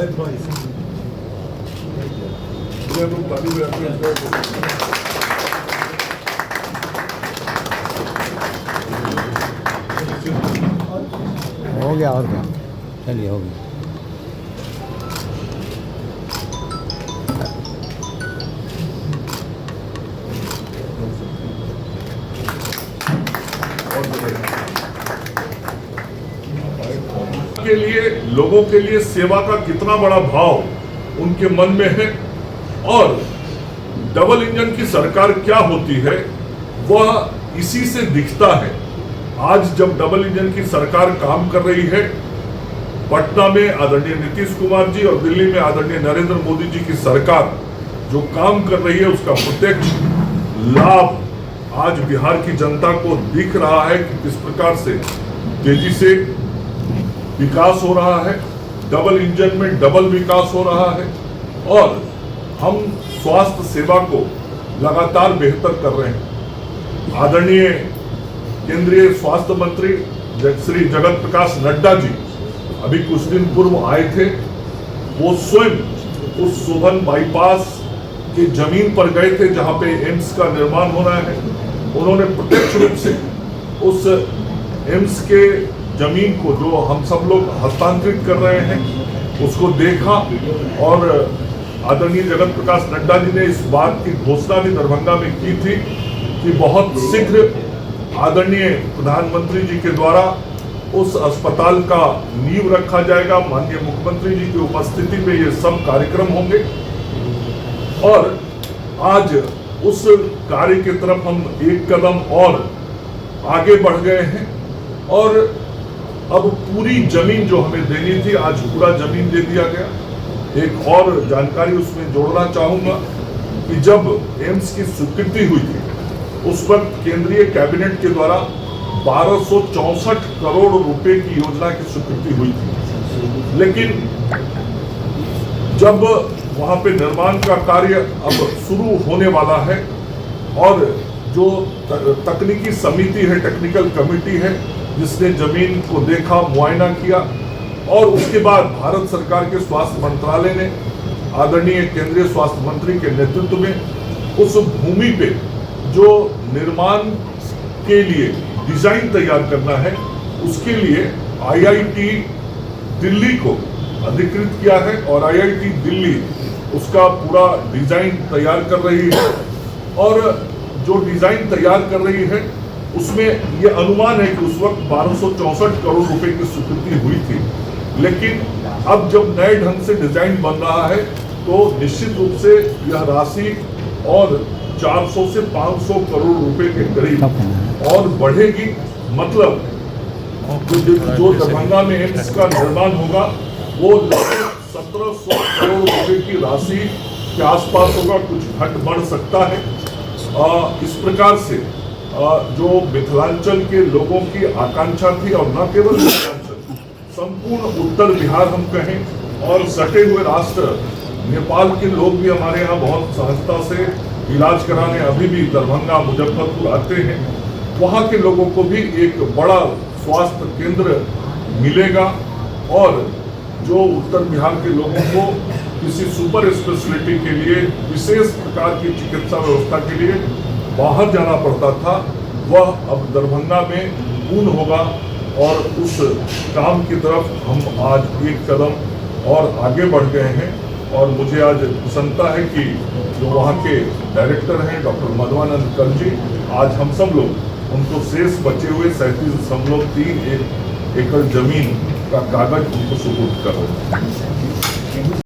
हो गया और क्या, चलिए हो गया। के लिए, लोगों के लिए सेवा का कितना बड़ा भाव उनके मन में है और डबल इंजन की सरकार क्या होती है वह इसी से दिखता है। आज जब डबल इंजन की सरकार काम कर रही है, पटना में आदरणीय नीतीश कुमार जी और दिल्ली में आदरणीय नरेंद्र मोदी जी की सरकार जो काम कर रही है उसका प्रत्यक्ष लाभ आज बिहार की जनता को दिख रहा है कि किस प्रकार से तेजी से विकास हो रहा है, डबल इंजन में डबल विकास हो रहा है और हम स्वास्थ्य सेवा को लगातार बेहतर कर रहे हैं। आदरणीय केंद्रीय स्वास्थ्य मंत्री श्री जगत प्रकाश नड्डा जी अभी कुछ दिन पूर्व आए थे। वो स्वयं उस शोभन बाईपास की जमीन पर गए थे जहां पे एम्स का निर्माण होना है। उन्होंने प्रत्यक्ष रूप से उस एम्स के जमीन को जो हम सब लोग हस्तांतरित कर रहे हैं उसको देखा और आदरणीय जगत प्रकाश नड्डा जी ने इस बात की घोषणा भी दरभंगा में की थी कि बहुत शीघ्र आदरणीय प्रधानमंत्री जी के द्वारा उस अस्पताल का नींव रखा जाएगा। माननीय मुख्यमंत्री जी की उपस्थिति में ये सब कार्यक्रम होंगे और आज उस कार्य की तरफ हम एक कदम और आगे बढ़ गए हैं और अब पूरी जमीन जो हमें देनी थी आज पूरा जमीन दे दिया गया। एक और जानकारी उसमें जोड़ना चाहूंगा कि जब एम्स की स्वीकृति हुई थी उस वक्त केंद्रीय कैबिनेट के द्वारा 1264 करोड़ रुपए की योजना की स्वीकृति हुई थी, लेकिन जब वहां पे निर्माण का कार्य अब शुरू होने वाला है और जो तकनीकी समिति है, टेक्निकल कमेटी है जिसने जमीन को देखा, मुआयना किया और उसके बाद भारत सरकार के स्वास्थ्य मंत्रालय ने आदरणीय केंद्रीय स्वास्थ्य मंत्री के नेतृत्व में उस भूमि पे जो निर्माण के लिए डिजाइन तैयार करना है उसके लिए आईआईटी दिल्ली को अधिकृत किया है और आईआईटी दिल्ली उसका पूरा डिजाइन तैयार कर रही है और जो डिजाइन तैयार कर रही है उसमें यह अनुमान है कि उस वक्त 1264 करोड़ रुपए की स्वीकृति हुई थी, लेकिन अब जब नए ढंग से डिजाइन बन रहा है तो निश्चित रूप से यह राशि और 400 से 500 करोड़ रुपए के करीब और बढ़ेगी। मतलब जो दरभंगा में एम्स का निर्माण होगा वो 1700 करोड़ रुपए की राशि के आसपास होगा, कुछ घट बढ़ सकता है। इस प्रकार से जो मिथिलांचल के लोगों की आकांक्षा थी और न केवल मिथिलांचल, संपूर्ण उत्तर बिहार हम कहें और सटे हुए राष्ट्र नेपाल के लोग भी हमारे यहाँ बहुत सहजता से इलाज कराने अभी भी दरभंगा, मुजफ्फरपुर आते हैं। वहाँ के लोगों को भी एक बड़ा स्वास्थ्य केंद्र मिलेगा और जो उत्तर बिहार के लोगों को किसी सुपर स्पेशलिटी के लिए, विशेष प्रकार की चिकित्सा व्यवस्था के लिए बाहर जाना पड़ता था, वह अब दरभंगा में पूर्ण होगा और उस काम की तरफ हम आज एक कदम और आगे बढ़ गए हैं। और मुझे आज प्रसन्नता है कि जो वहाँ के डायरेक्टर हैं डॉक्टर मधवानंद कर जी, आज हम सब लोग उनको शेष बचे हुए 37.3 एकड़ जमीन का कागज उनको सुपुर्द कर रहे हैं।